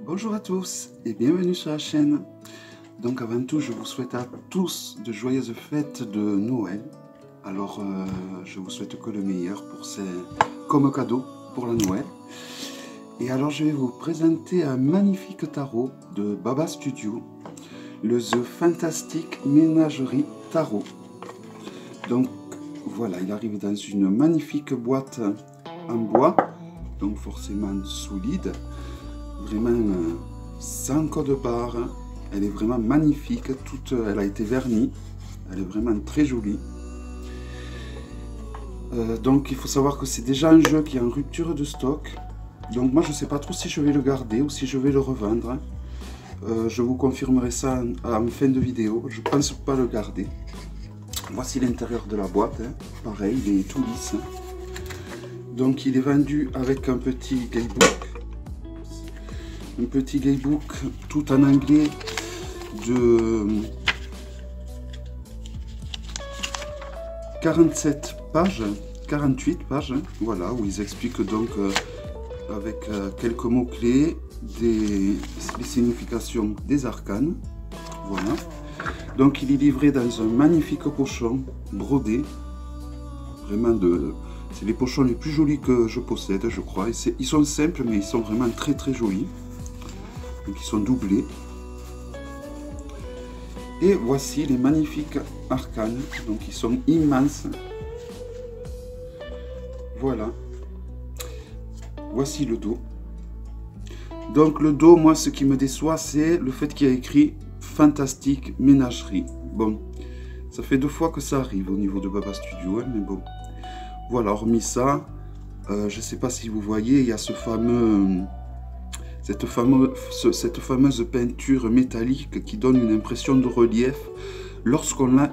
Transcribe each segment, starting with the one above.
Bonjour à tous et bienvenue sur la chaîne. Donc avant tout, je vous souhaite à tous de joyeuses fêtes de Noël. Alors je vous souhaite que le meilleur comme cadeau pour la Noël. Et alors je vais vous présenter un magnifique tarot de Baba Studio, le The Fantastic Ménagerie Tarot. Donc voilà, il arrive dans une magnifique boîte en bois, donc forcément solide. Vraiment sans code barre, elle est vraiment magnifique, elle a été vernie, elle est vraiment très jolie. Donc il faut savoir que c'est déjà un jeu qui est en rupture de stock, donc moi je ne sais pas trop si je vais le garder ou si je vais le revendre. Je vous confirmerai ça en fin de vidéo, je pense pas le garder. Voici l'intérieur de la boîte, pareil, il est tout lisse. Donc il est vendu avec un petit guidebook. Un petit guidebook tout en anglais de 47 pages, 48 pages, voilà, où ils expliquent donc avec quelques mots-clés les significations des arcanes. Voilà. Donc il est livré dans un magnifique pochon brodé, vraiment c'est les pochons les plus jolis que je possède, je crois. Ils sont simples, mais ils sont vraiment très très jolis. Donc ils sont doublés. Et voici les magnifiques arcanes. Donc ils sont immenses. Voilà. Voici le dos. Donc le dos, moi ce qui me déçoit, c'est le fait qu'il y a écrit Fantastic Ménagerie. Bon, ça fait 2 fois que ça arrive au niveau de Baba Studio, hein, mais bon. Voilà, hormis ça, je ne sais pas si vous voyez, il y a cette fameuse peinture métallique qui donne une impression de relief lorsqu'on a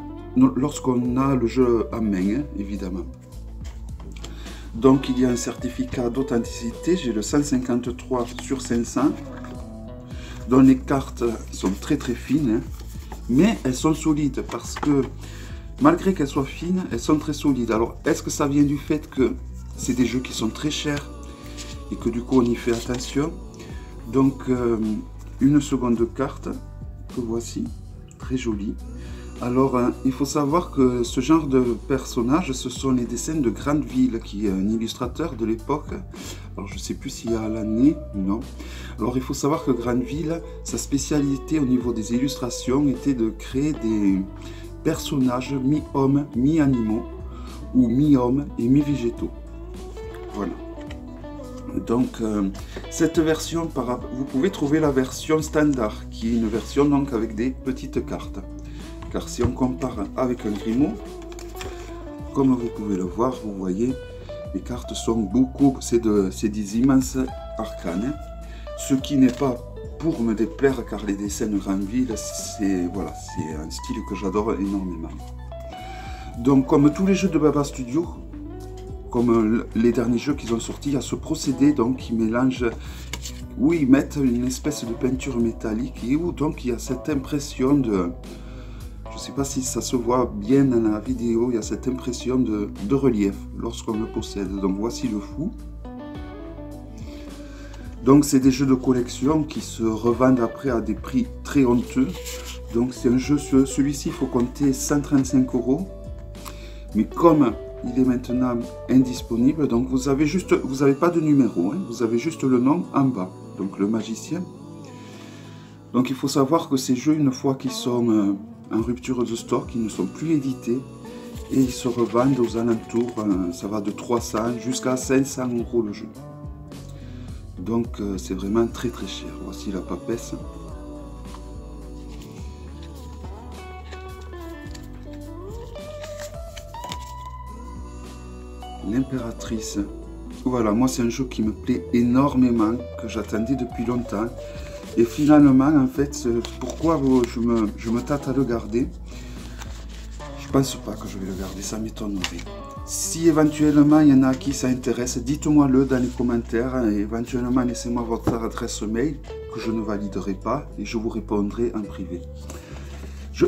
le jeu en main, hein, évidemment. Donc il y a un certificat d'authenticité, j'ai le 153 sur 500, dont les cartes sont très très fines, hein, mais elles sont solides parce que malgré qu'elles soient fines, elles sont très solides. Alors est-ce que ça vient du fait que c'est des jeux qui sont très chers et que du coup on y fait attention? Donc une seconde carte que voici, très jolie. Alors il faut savoir que ce genre de personnages, ce sont les dessins de Grandville, qui est un illustrateur de l'époque. Alors je ne sais plus s'il y a l'année, non. Alors il faut savoir que Grandville, sa spécialité au niveau des illustrations était de créer des personnages mi-hommes, mi-animaux, ou mi-hommes et mi-végétaux. Voilà. Donc cette version, vous pouvez trouver la version standard, qui est une version donc avec des petites cartes. Car si on compare avec un Grimaud, comme vous pouvez le voir, vous voyez, les cartes sont beaucoup, c'est des immenses arcanes. Ce qui n'est pas pour me déplaire, car les dessins de Grandville, c'est voilà, un style que j'adore énormément. Donc comme tous les jeux de Baba Studio, comme les derniers jeux qu'ils ont sortis, il y a ce procédé donc qui mélange, où ils mettent une espèce de peinture métallique et où donc il y a cette impression de, je ne sais pas si ça se voit bien dans la vidéo, il y a cette impression de relief lorsqu'on le possède. Donc voici le fou. Donc c'est des jeux de collection qui se revendent après à des prix très honteux. Donc c'est un jeu, celui-ci il faut compter 135 €. Mais comme il est maintenant indisponible, donc vous avez pas de numéro, hein, vous avez juste le nom en bas, donc le magicien. Donc il faut savoir que ces jeux, une fois qu'ils sont en rupture de stock, ils ne sont plus édités et ils se revendent aux alentours, ça va de 300 jusqu'à 500 € le jeu. Donc c'est vraiment très très cher. Voici la papesse. L'impératrice. Voilà, moi c'est un jeu qui me plaît énormément, que j'attendais depuis longtemps. Et finalement, en fait, pourquoi je me tâte à le garder? Je pense pas que je vais le garder, ça m'étonnerait. Si éventuellement il y en a à qui ça intéresse, dites-moi le dans les commentaires. Et éventuellement, laissez-moi votre adresse mail que je ne validerai pas et je vous répondrai en privé.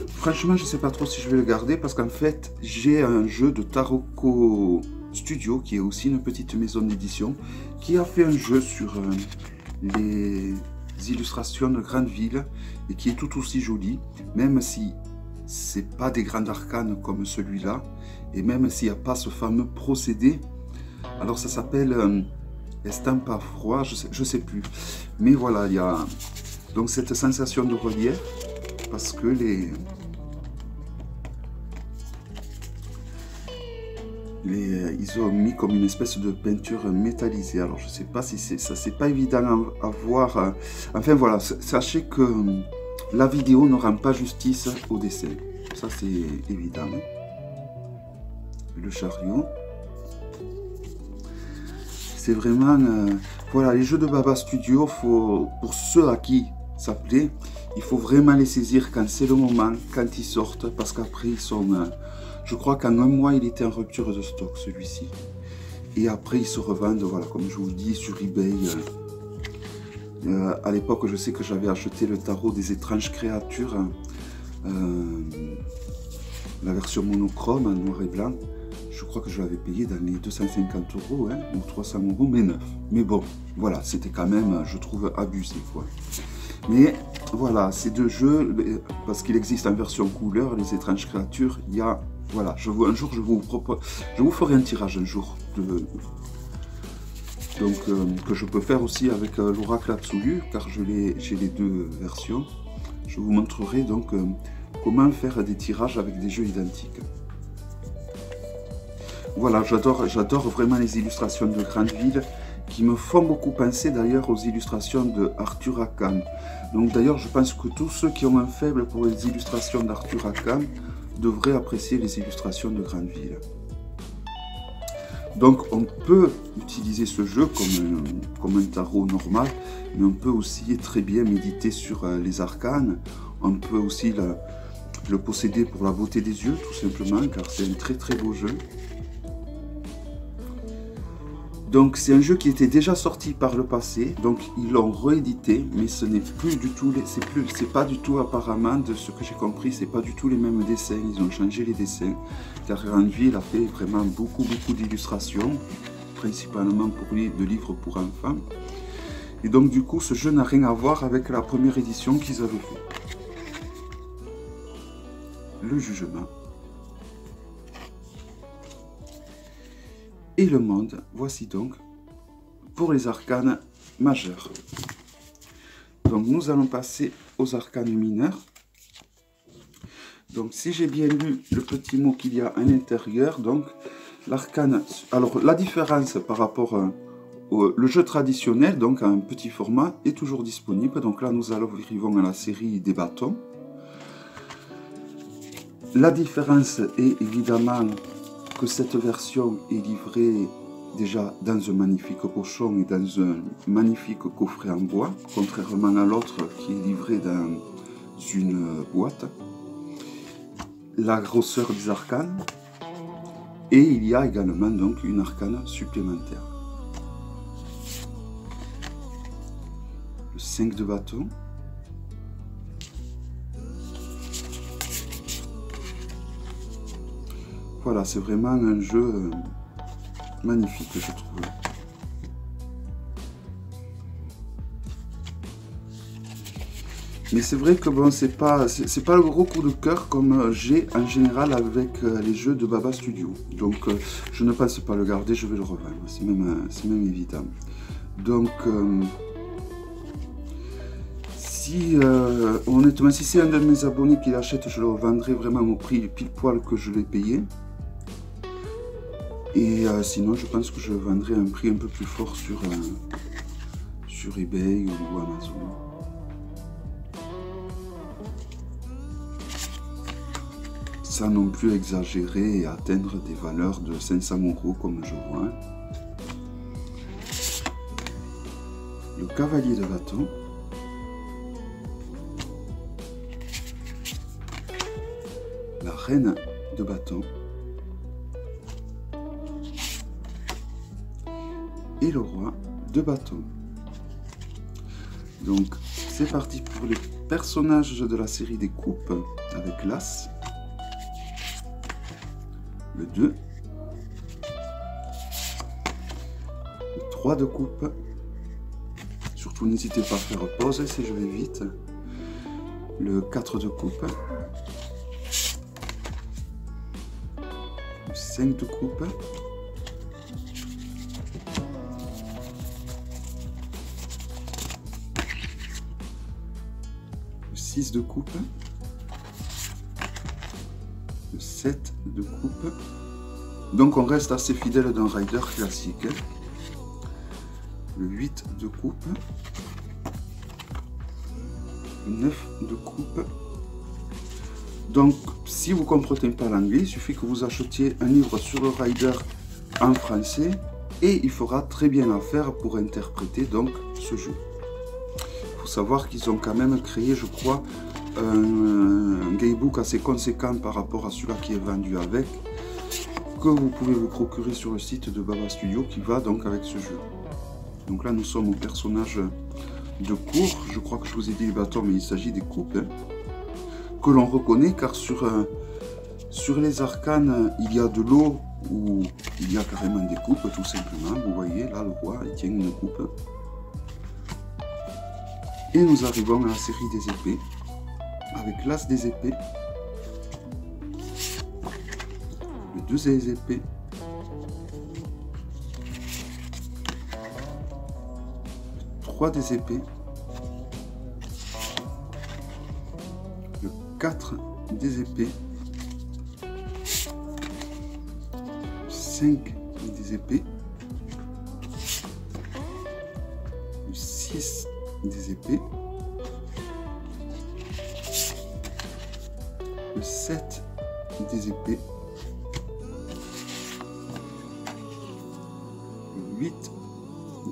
Franchement, je ne sais pas trop si je vais le garder parce qu'en fait, j'ai un jeu de Taroko Studio, qui est aussi une petite maison d'édition, qui a fait un jeu sur les illustrations de grandes villes et qui est tout aussi joli, même si c'est pas des grands arcanes comme celui-là, et même s'il n'y a pas ce fameux procédé. Alors ça s'appelle estampe à froid, je sais plus. Mais voilà, il y a donc cette sensation de relief, parce que ils ont mis comme une espèce de peinture métallisée. Alors je sais pas si c'est pas évident à voir. Enfin voilà, sachez que la vidéo ne rend pas justice au dessin. Ça c'est évident. Le chariot. C'est vraiment... voilà, les jeux de Baba Studio, pour ceux à qui ça plaît, il faut vraiment les saisir quand c'est le moment, quand ils sortent, parce qu'après ils sont... je crois qu'en un mois, il était en rupture de stock, celui-ci. Et après, ils se revendent, voilà, comme je vous le dis, sur eBay. À l'époque, je sais que j'avais acheté le tarot des étranges créatures, la version monochrome, en noir et blanc. Je crois que je l'avais payé dans les 250 €, hein, ou 300 €, mais neuf. Mais bon, voilà, c'était quand même, je trouve, abusé, quoi. Mais voilà, ces deux jeux, parce qu'il existe en version couleur, les étranges créatures, il y a... Voilà, un jour, je vous ferai un tirage un jour, donc que je peux faire aussi avec l'oracle absolu, car j'ai les deux versions. Je vous montrerai donc comment faire des tirages avec des jeux identiques. Voilà, j'adore vraiment les illustrations de grandes villes, qui me font beaucoup penser d'ailleurs aux illustrations de Arthur Rackham. Donc d'ailleurs, je pense que tous ceux qui ont un faible pour les illustrations d'Arthur Rackham devraient apprécier les illustrations de grandes villes. Donc on peut utiliser ce jeu comme un tarot normal, mais on peut aussi très bien méditer sur les arcanes. On peut aussi le posséder pour la beauté des yeux, tout simplement, car c'est un très très beau jeu. Donc c'est un jeu qui était déjà sorti par le passé, donc ils l'ont réédité, mais ce n'est plus du tout, c'est pas du tout apparemment, de ce que j'ai compris, c'est pas du tout les mêmes dessins, ils ont changé les dessins, car Grandville a fait vraiment beaucoup d'illustrations, principalement pour de livres pour enfants, et donc du coup ce jeu n'a rien à voir avec la première édition qu'ils avaient fait. Le jugement. Et le monde, voici donc pour les arcanes majeures. Donc nous allons passer aux arcanes mineurs. Donc si j'ai bien lu le petit mot qu'il y a à l'intérieur, donc l'arcane, alors la différence par rapport au jeu traditionnel, donc à un petit format, est toujours disponible. Donc là nous arrivons à la série des bâtons. La différence est évidemment que cette version est livrée déjà dans un magnifique pochon et dans un magnifique coffret en bois, contrairement à l'autre qui est livré dans une boîte. La grosseur des arcanes, et il y a également donc une arcane supplémentaire. Le 5 de bâton. Voilà, c'est vraiment un jeu magnifique, je trouve. Mais c'est vrai que bon, c'est pas le gros coup de cœur comme j'ai en général avec les jeux de Baba Studio. Donc je ne pense pas le garder, je vais le revendre. C'est même évident. Donc honnêtement, si c'est un de mes abonnés qui l'achète, je le revendrai vraiment au prix pile poil que je l'ai payé. Et sinon, je pense que je vendrai un prix un peu plus fort sur eBay ou Amazon. Sans non plus exagérer et atteindre des valeurs de 500 € comme je vois. Le cavalier de bâton. La reine de bâton. Et le roi de bâton. Donc c'est parti pour les personnages de la série des coupes avec l'as, le 2, le 3 de coupe, surtout vous n'hésitez pas à faire pause si je vais vite. Le 4 de coupe. Le 5 de coupe. Le 6 de coupe. Le 7 de coupe. Donc on reste assez fidèle d'un rider classique. Le 8 de coupe. Le 9 de coupe. Donc si vous ne comprenez pas l'anglais, il suffit que vous achetiez un livre sur le rider en français et il fera très bien l'affaire pour interpréter donc ce jeu. Il faut savoir qu'ils ont quand même créé, je crois, un gamebook assez conséquent par rapport à celui-là qui est vendu avec, que vous pouvez vous procurer sur le site de Baba Studio qui va donc avec ce jeu. Donc là nous sommes au personnage de cours, je crois que je vous ai dit les bâtons mais il s'agit des coupes, hein, que l'on reconnaît car sur les arcanes il y a de l'eau où il y a carrément des coupes tout simplement. Vous voyez là le roi il tient une coupe. Et nous arrivons à la série des épées avec l'as des épées, le 2 des épées, le 3 des épées, le 4 des épées, le 5 des épées, le 6 des épées, le 7 des épées, le 8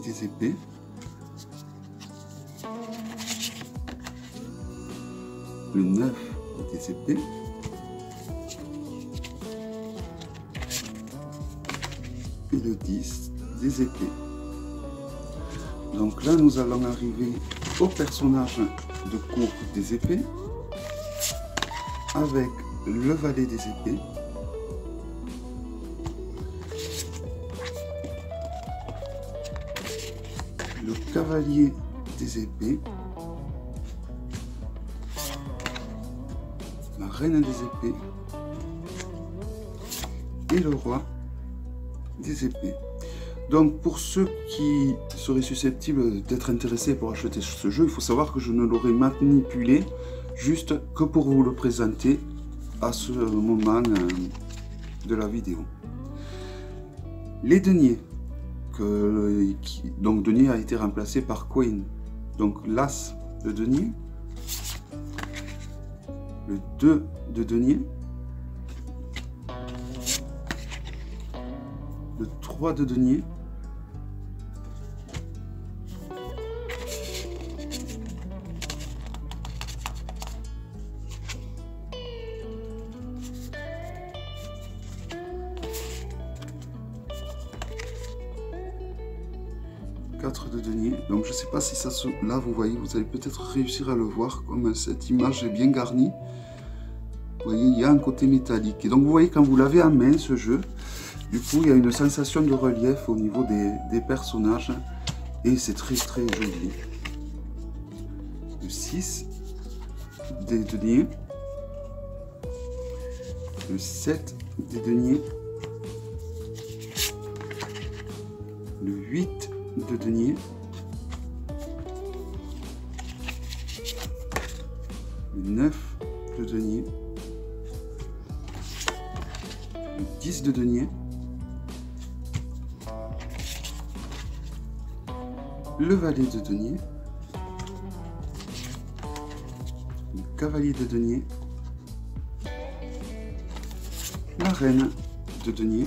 des épées, le 9 des épées, et le 10 des épées. Donc là nous allons arriver au personnage de cour des épées avec le valet des épées, le cavalier des épées, la reine des épées et le roi des épées. Donc pour ceux qui seraient susceptibles d'être intéressés pour acheter ce jeu, il faut savoir que je ne l'aurais manipulé juste que pour vous le présenter à ce moment de la vidéo. Les deniers, donc denier a été remplacé par queen, donc l'as de denier, le 2 de denier, le 3 de denier, de denier. Donc je sais pas si ça se... Là vous voyez, vous allez peut-être réussir à le voir comme cette image est bien garnie. Vous voyez, il y a un côté métallique. Et donc vous voyez quand vous l'avez en main ce jeu, du coup il y a une sensation de relief au niveau des personnages et c'est très joli. Le 6 des deniers, le 7 des deniers, le 8 de denier, le 9 de denier, le 10 de denier, le valet de denier, le cavalier de denier, la reine de denier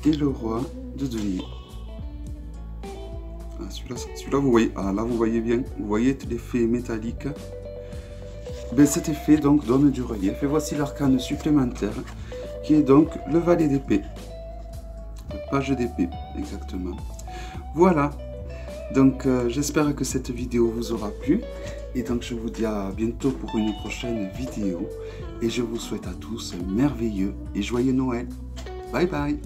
et le roi de denier. Ah, celui-là vous voyez, ah là vous voyez bien, vous voyez l'effet métallique. Ben, cet effet donc donne du relief. Et voici l'arcane supplémentaire qui est donc le valet d'épée, le page d'épée exactement. Voilà, donc j'espère que cette vidéo vous aura plu et donc je vous dis à bientôt pour une prochaine vidéo et je vous souhaite à tous un merveilleux et joyeux Noël. Bye bye.